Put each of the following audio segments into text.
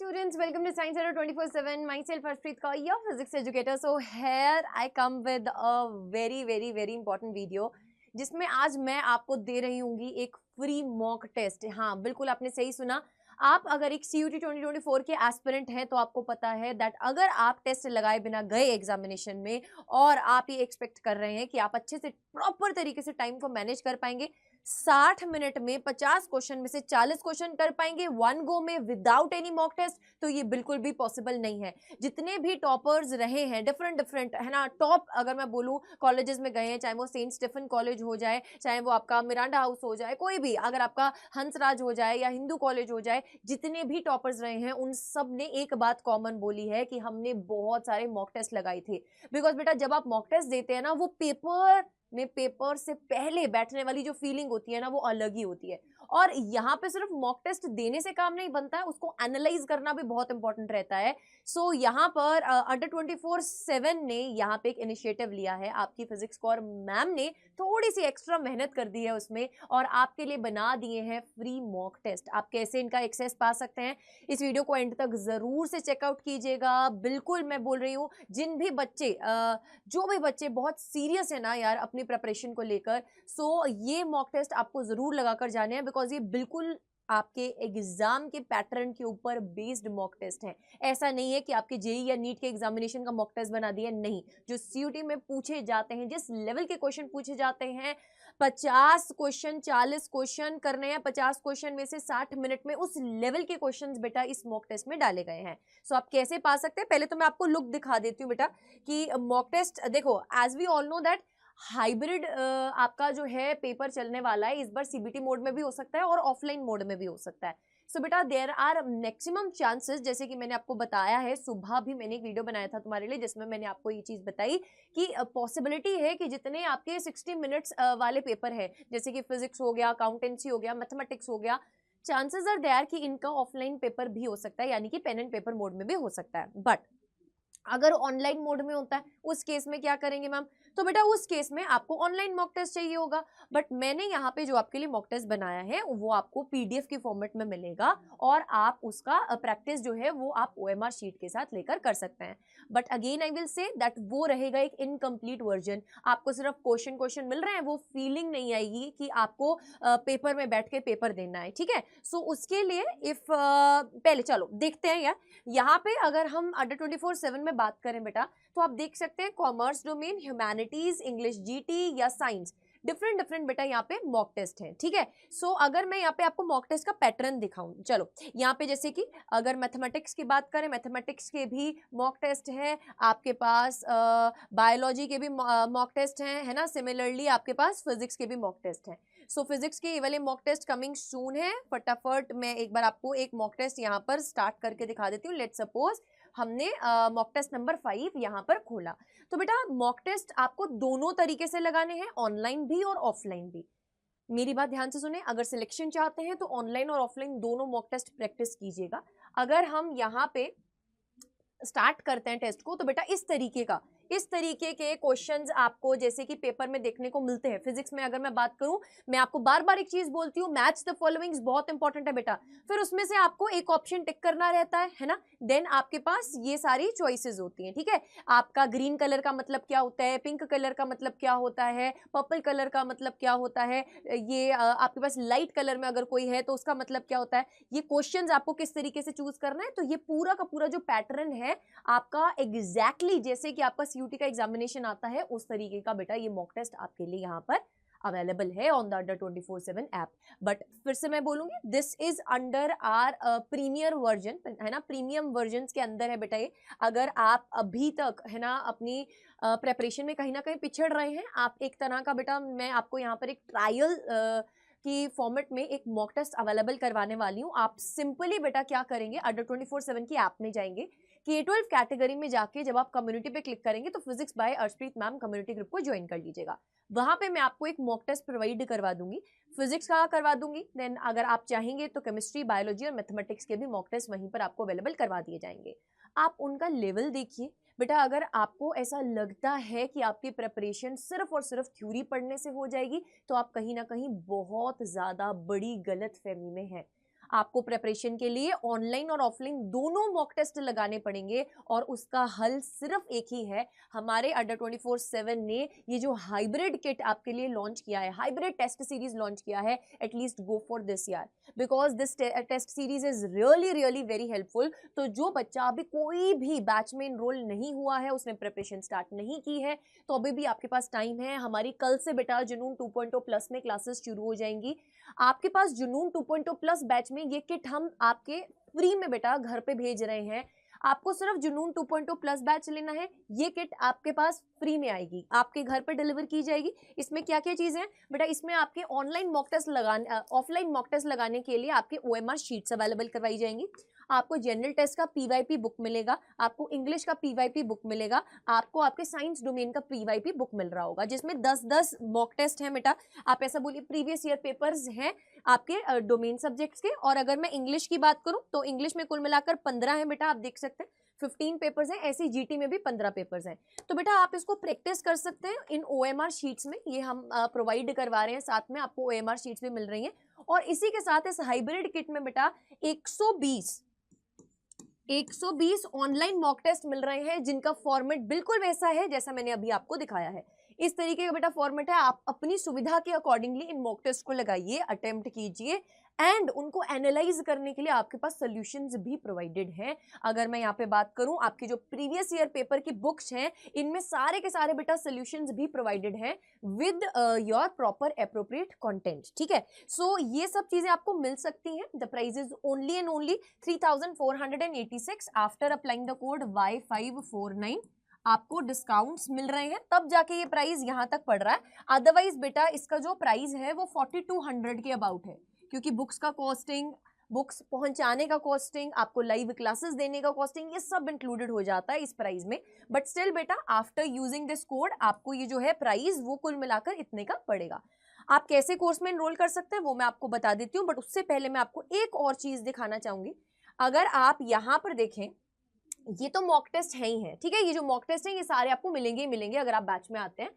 students, welcome to Science Center 24/7. Myself Harshpreet Kaur, your physics educator. So here I come with a very important video जिसमें आज मैं आपको दे रही हूँगी एक free mock test. हाँ बिल्कुल आपने सही सुना। आप अगर एक CUET 2024 के एस्पिरेंट हैं तो आपको पता है दैट अगर आप टेस्ट लगाए बिना गए एग्जामिनेशन में और आप ये एक्सपेक्ट कर रहे हैं कि आप अच्छे से प्रॉपर तरीके से टाइम को मैनेज कर पाएंगे, 60 मिनट में 50 क्वेश्चन में से 40 क्वेश्चन कर पाएंगे वन गो में विदाउट एनी मॉक टेस्ट, तो ये बिल्कुल भी पॉसिबल नहीं है। जितने भी टॉपर्स रहे हैं डिफरेंट है ना, टॉप अगर मैं बोलूं कॉलेजेस में गए हैं, चाहे वो सेंट स्टीफन कॉलेज हो जाए, चाहे वो आपका मिरांडा हाउस हो जाए, कोई भी, अगर आपका हंसराज हो जाए या हिंदू कॉलेज हो जाए, जितने भी टॉपर्स रहे हैं उन सब ने एक बात कॉमन बोली है कि हमने बहुत सारे मॉक टेस्ट लगाए थे। बिकॉज बेटा जब आप मॉक टेस्ट देते हैं ना, वो पेपर से पहले बैठने वाली जो फीलिंग होती है ना, वो अलग ही होती है। और यहाँ पे सिर्फ मॉक टेस्ट देने से काम नहीं बनता है, उसको एनालाइज करना भी बहुत इंपॉर्टेंट रहता है। सो यहाँ पर अंडर 24/7 ने यहाँ पे एक इनिशिएटिव लिया है। आपकी फिजिक्स कोर मैम ने थोड़ी सी एक्स्ट्रा मेहनत कर दी है उसमें और आपके लिए बना दिए हैं फ्री मॉक टेस्ट। आप कैसे इनका एक्सेस पा सकते हैं, इस वीडियो को एंड तक जरूर से चेकआउट कीजिएगा। बिल्कुल मैं बोल रही हूँ, जो भी बच्चे बहुत सीरियस है ना यार अपनी प्रिपरेशन को लेकर, सो ये मॉक टेस्ट आपको जरूर लगाकर जाने हैं। बिकॉज ये बिल्कुल आपके एग्जाम के पैटर्न के ऊपर बेस्ड मॉक टेस्ट है। ऐसा नहीं है कि आपके जेई या नीट के एग्जामिनेशन का मॉक टेस्ट बना दिया, नहीं। जो CUET में पूछे जाते हैं, जिस लेवल के क्वेश्चन पूछे जाते हैं, 50 क्वेश्चन 40 क्वेश्चन करने हैं, 50 क्वेश्चन में से 60 मिनट में, उस लेवल के क्वेश्चंस बेटा इस मॉक टेस्ट में डाले गए हैं। सो आप कैसे पा सकते हैं, पहले तो मैं आपको लुक दिखा देती हूँ बेटा कि मॉक टेस्ट देखो। As we all know that hybrid आपका जो है पेपर चलने वाला है। इस बार CBT मोड में भी हो सकता है और ऑफलाइन मोड में भी हो सकता है। सो बेटा देयर आर मैक्सिमम चांसेस, जैसे कि मैंने आपको बताया है, सुबह भी मैंने एक वीडियो बनाया था तुम्हारे लिए जिसमें मैंने आपको ये चीज बताई कि पॉसिबिलिटी है कि जितने आपके 60 मिनट्स वाले पेपर है, जैसे कि फिजिक्स हो गया, अकाउंटेंसी हो गया, मैथमेटिक्स हो गया, चांसेस आर देयर कि इनका ऑफलाइन पेपर भी हो सकता है, यानी कि पेन एंड पेपर मोड में भी हो सकता है। बट अगर ऑनलाइन मोड में होता है, उस केस में क्या करेंगे मैम? तो बेटा उस केस में आपको ऑनलाइन मॉक टेस्ट चाहिए होगा। बट मैंने यहाँ पे जो आपके लिए मॉक टेस्ट बनाया है वो आपको PDF के फॉर्मेट में मिलेगा और आप उसका प्रैक्टिस जो है वो आप OMR शीट के साथ लेकर कर सकते हैं। But again I will say that वो रहेगा एक इनकम्प्लीट वर्जन। आपको सिर्फ क्वेश्चन मिल रहे हैं, वो फीलिंग नहीं आएगी कि आपको पेपर में बैठ के पेपर देना है। ठीक है, सो उसके लिए इफ पहले चलो देखते हैं यार, यहाँ पे अगर हम अंडर 24/7 में बात करें बेटा, तो आप देख सकते हैं commerce domain, humanities, English GT या साइंस, डिफरेंट बेटा यहाँ पे मॉक टेस्ट है। ठीक है, सो अगर मैं यहाँ पे आपको मॉक टेस्ट का पैटर्न दिखाऊं, चलो यहाँ पे जैसे कि अगर मैथमेटिक्स की बात करें, मैथमेटिक्स के भी मॉक टेस्ट है आपके पास, बायोलॉजी के भी मॉक टेस्ट हैं, है ना। सिमिलरली आपके पास फिजिक्स के भी मॉक टेस्ट हैं। सो फिजिक्स के ये वाले मॉक टेस्ट कमिंग सून है। फटाफट मैं एक बार आपको एक मॉक टेस्ट यहाँ पर स्टार्ट करके दिखा देती हूँ। लेट्स सपोज हमने मॉक टेस्ट नंबर 5 यहाँ पर खोला, तो बेटा मॉक टेस्ट आपको दोनों तरीके से लगाने हैं, ऑनलाइन भी और ऑफलाइन भी। मेरी बात ध्यान से सुने, अगर सिलेक्शन चाहते हैं तो ऑनलाइन और ऑफलाइन दोनों मॉक टेस्ट प्रैक्टिस कीजिएगा। अगर हम यहाँ पे स्टार्ट करते हैं टेस्ट को, तो बेटा इस तरीके के क्वेश्चंस आपको जैसे कि पेपर में देखने को मिलते हैं। फिजिक्स में अगर मैं बात करूं, मैं आपको बार बार एक चीज बोलती हूँ, मैच द फॉलोइंग्स बहुत इंपॉर्टेंट है बेटा। फिर उसमें से आपको एक ऑप्शन टिक करना रहता है ना। देन आपके पास ये सारी चॉइसेस होती हैं। ठीक है, आपका ग्रीन कलर का मतलब क्या होता है, पिंक कलर का मतलब क्या होता है, पर्पल कलर का मतलब क्या होता है, ये आपके पास लाइट कलर में अगर कोई है तो उसका मतलब क्या होता है, ये क्वेश्चंस आपको किस तरीके से चूज करना है। तो ये पूरा का पूरा जो पैटर्न है आपका एग्जैक्टली जैसे कि आपका CUET का एग्जामिनेशन आता है उस तरीके का बेटा ये मॉक टेस्ट आपके लिए यहाँ पर अवेलेबल है on the under 24/7 app. But फिर से मैं बोलूंगी, this is under our premier version, है ना, प्रीमियम वर्जन के अंदर है बेटा ये। अगर आप अभी तक है ना अपनी प्रेपरेशन में कहीं ना कहीं पिछड़ रहे हैं, आप एक तरह का बेटा मैं आपको यहाँ पर एक ट्रायल की फॉर्मेट में एक मॉक टेस्ट अवेलेबल करवाने वाली हूँ। आप सिंपली बेटा क्या करेंगे, अंडर 24/7 की ऐप में जाएंगे, K12 कैटेगरी में जाके जब आप कम्युनिटी पे क्लिक करेंगे तो physics bye Arshpreet ma'am community group को ज्वाइन कर लीजिएगा। वहां पे मैं आपको एक मॉक टेस्ट प्रोवाइड करवा दूंगी, फिजिक्स का करवा दूंगी। देन अगर आप चाहेंगे तो केमिस्ट्री, बायोलॉजी और मैथमेटिक्स के भी मॉक टेस्ट वहीं पर आपको अवेलेबल करवा दिए जाएंगे। आप उनका लेवल देखिए बेटा। अगर आपको ऐसा लगता है कि आपकी प्रिपरेशन सिर्फ और सिर्फ थ्योरी पढ़ने से हो जाएगी, तो आप कहीं ना कहीं बहुत ज्यादा बड़ी गलत फहमी में है। आपको प्रिपरेशन के लिए ऑनलाइन और ऑफलाइन दोनों मॉक टेस्ट लगाने पड़ेंगे और उसका हल सिर्फ एक ही है। हमारे अड्डा 24/7 ने ये जो हाइब्रिड किट आपके लिए लॉन्च किया है, हाइब्रिड टेस्ट सीरीज लॉन्च किया है, एटलीस्ट गो फॉर दिस यार, because this test series is really really very helpful. तो जो बच्चा अभी कोई भी बैच में इनरोल नहीं हुआ है, उसने प्रिपरेशन स्टार्ट नहीं की है, तो अभी भी आपके पास टाइम है। हमारी कल से बेटा जुनून 2.0 प्लस में क्लासेस शुरू हो जाएंगी। आपके पास जुनून 2.0 प्लस बैच में ये किट हम आपके फ्री में बेटा घर पे भेज रहे हैं। आपको सिर्फ जुनून 2.0 प्लस बैच लेना है, ये किट आपके पास फ्री में आएगी, आपके घर पर डिलीवर की जाएगी। इसमें क्या क्या चीजें हैं बेटा, इसमें आपके ऑनलाइन मॉक टेस्ट लगाने, ऑफलाइन मॉक टेस्ट लगाने के लिए आपके OMR शीट्स अवेलेबल करवाई जाएंगी। आपको जनरल टेस्ट का PYP बुक मिलेगा, आपको इंग्लिश का PYP बुक मिलेगा, आपको आपके साइंस डोमेन का PYP बुक मिल रहा होगा, जिसमें 10-10 मॉक टेस्ट है बेटा। आप ऐसा बोलिए प्रीवियस ईयर पेपर्स हैं आपके डोमेन सब्जेक्ट्स के। और अगर मैं इंग्लिश की बात करूं तो इंग्लिश में कुल मिलाकर 15 है बेटा, आप देख सकते हैं 15 पेपर्स हैं। ऐसे GT में भी 15 पेपर्स हैं। तो बेटा आप इसको प्रैक्टिस कर सकते हैं इन OMR शीट्स में, ये हम प्रोवाइड करवा रहे हैं, साथ में आपको OMR शीट्स भी मिल रही हैं। और इसी के साथ इस हाइब्रिड किट में बेटा 120 ऑनलाइन मॉक टेस्ट मिल रहे हैं, जिनका फॉर्मेट बिल्कुल वैसा है जैसा मैंने अभी आपको दिखाया है। इस तरीके का बेटा फॉर्मेट है, आप अपनी सुविधा के अकॉर्डिंगली इन मॉक टेस्ट को लगाइए, अटेम्प्ट कीजिए एंड उनको एनालाइज करने के लिए आपके पास सॉल्यूशंस भी प्रोवाइडेड हैं। अगर मैं यहाँ पे बात करूं, आपकी जो प्रीवियस ईयर पेपर की बुक्स हैं, इनमें सारे के सारे बेटा सॉल्यूशंस भी प्रोवाइडेड हैं with your proper appropriate content. ठीक है, सो ये सब चीजें आपको मिल सकती हैं। The price is only and only 3486 after applying the code Y549। आपको डिस्काउंट्स मिल रहे हैं तब जाके ये प्राइस यहाँ तक पड़ रहा है, अदरवाइज बेटा इसका जो प्राइस है वो 4200 के अबाउट है, क्योंकि बुक्स का कॉस्टिंग, बुक्स पहुंचाने का कॉस्टिंग, आपको लाइव क्लासेस देने का कॉस्टिंग, ये सब इंक्लूडेड हो जाता है इस प्राइस में। बट स्टिल बेटा आफ्टर यूजिंग दिस कोड आपको ये जो है प्राइस वो कुल मिलाकर इतने का पड़ेगा। आप कैसे कोर्स में एनरोल कर सकते हैं वो मैं आपको बता देती हूँ, बट उससे पहले मैं आपको एक और चीज दिखाना चाहूंगी। अगर आप यहाँ पर देखें, ये तो मॉक टेस्ट है ही है, ठीक है, ये जो मॉक टेस्ट है ये सारे आपको मिलेंगे ही मिलेंगे अगर आप बैच में आते हैं।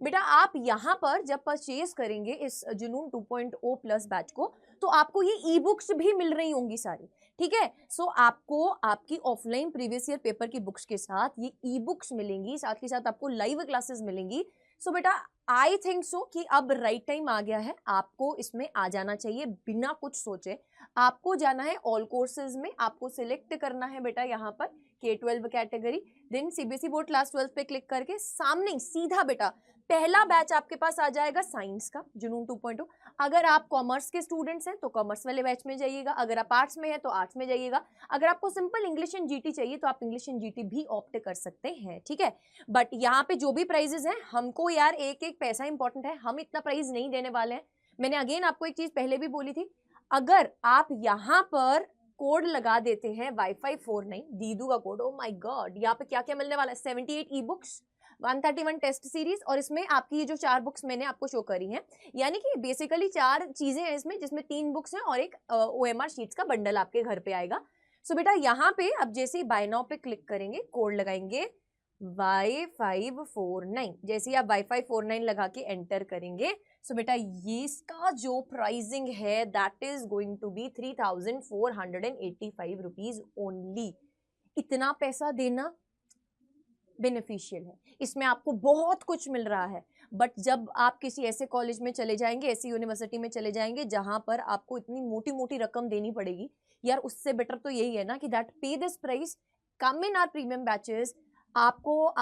बेटा आप यहाँ पर जब परचेज करेंगे इस जुनून 2.0 प्लस बैच को, तो आपको ये ई बुक्स भी मिल रही होंगी सारी। ठीक है, सो आपको आपकी ऑफलाइन प्रीवियस ईयर पेपर की बुक्स के साथ ये ई बुक्स मिलेंगी, साथ ही साथ आपको लाइव क्लासेस मिलेंगी। सो बेटा आई थिंक सो कि अब राइट टाइम आ गया है, आपको इसमें आ जाना चाहिए बिना कुछ सोचे। आपको जाना है ऑल कोर्सेज में, आपको सिलेक्ट करना है बेटा यहाँ पर K12 category, then CBSE board class 12 पे क्लिक करके सामने सीधा बेटा पहला बैच आपके पास आ जाएगा साइंस का जुनून 2.0। अगर आप कॉमर्स के स्टूडेंट्स हैं तो कॉमर्स वाले बैच में जाइएगा, अगर आप आर्ट्स में हैं तो आर्ट्स में जाइएगा, अगर आपको सिंपल इंग्लिश एंड GT चाहिए तो आप इंग्लिश एंड GT भी ऑप्ट कर सकते हैं। ठीक है, बट यहाँ पे जो भी प्राइजेस हैं, हमको यार एक एक पैसा इंपॉर्टेंट है, हम इतना प्राइस नहीं देने वाले हैं। मैंने अगेन आपको एक चीज पहले भी बोली थी, अगर आप यहाँ पर कोड लगा देते हैं Y549, दीदू का कोड, ओ माय गॉड, यहाँ पे क्या क्या मिलने वाला है, 78 ई बुक्स, 131 टेस्ट सीरीज, और इसमें आपकी ये जो 4 बुक्स मैंने आपको शो करी हैं, यानी कि बेसिकली 4 चीजें हैं इसमें, जिसमें 3 बुक्स हैं और एक OMR शीट्स का बंडल आपके घर पे आएगा। सो बेटा यहाँ पे अब जैसे ही बाय नाउ पे क्लिक करेंगे, कोड लगाएंगे Y549, जैसे ही आप Y549 लगा के एंटर करेंगे, सो बेटा ये इसका जो प्राइसिंग है that is going to be 3485 rupees only. इतना पैसा देना बेनिफिशियल है, इसमें आपको बहुत कुछ मिल रहा है। बट जब आप किसी ऐसे कॉलेज में चले जाएंगे, ऐसी यूनिवर्सिटी में चले जाएंगे जहां पर आपको इतनी मोटी मोटी रकम देनी पड़ेगी, यार उससे बेटर तो यही है ना कि that pay this price, come in our premium batches. आपको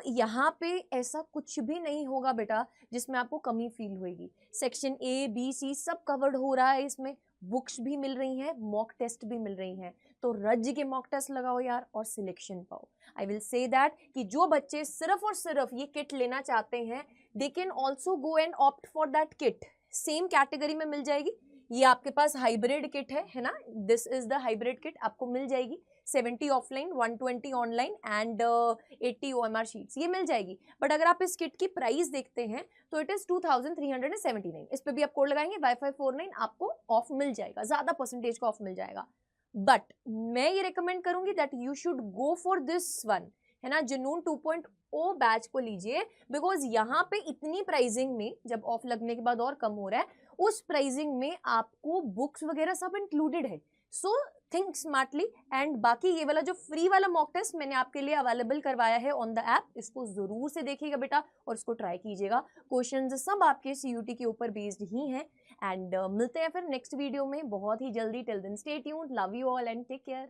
यहाँ पे ऐसा कुछ भी नहीं होगा बेटा जिसमें आपको कमी फील होगी। सेक्शन A, B, C सब कवर्ड हो रहा है इसमें, बुक्स भी मिल रही हैं, मॉक टेस्ट भी मिल रही हैं, तो रज के मॉक टेस्ट लगाओ यार और सिलेक्शन पाओ। आई विल से दैट कि जो बच्चे सिर्फ और सिर्फ ये किट लेना चाहते हैं, they can also go and opt for that kit, same category में मिल जाएगी। ये आपके पास हाइब्रिड किट है ना, this is the hybrid kit, आपको मिल जाएगी 70 offline, 120 online and 80 OMR sheets, ये मिल जाएगी। बट अगर आप इस किट की प्राइस देखते हैं तो इट इज 2379, इस पे भी आप कोड लगाएंगे Y549, आपको ऑफ मिल जाएगा, ज्यादा परसेंटेज का ऑफ मिल जाएगा। बट मैं ये रिकमेंड करूंगी that you should go for this one, है ना, जुनून 2.0 बैच को लीजिए, बिकॉज यहाँ पे इतनी प्राइसिंग में जब ऑफ लगने के बाद और कम हो रहा है, उस प्राइसिंग में आपको बुक्स वगैरह सब इंक्लूडेड है। So think smartly. एंड बाकी ये वाला जो फ्री वाला मॉक टेस्ट मैंने आपके लिए अवेलेबल करवाया है ऑन द ऐप, इसको जरूर से देखिएगा बेटा और इसको ट्राई कीजिएगा। क्वेश्चंस सब आपके सीयूटी के ऊपर बेस्ड ही हैं। एंड मिलते हैं फिर नेक्स्ट वीडियो में बहुत ही जल्दी। Till then stay tuned, love you all and take care.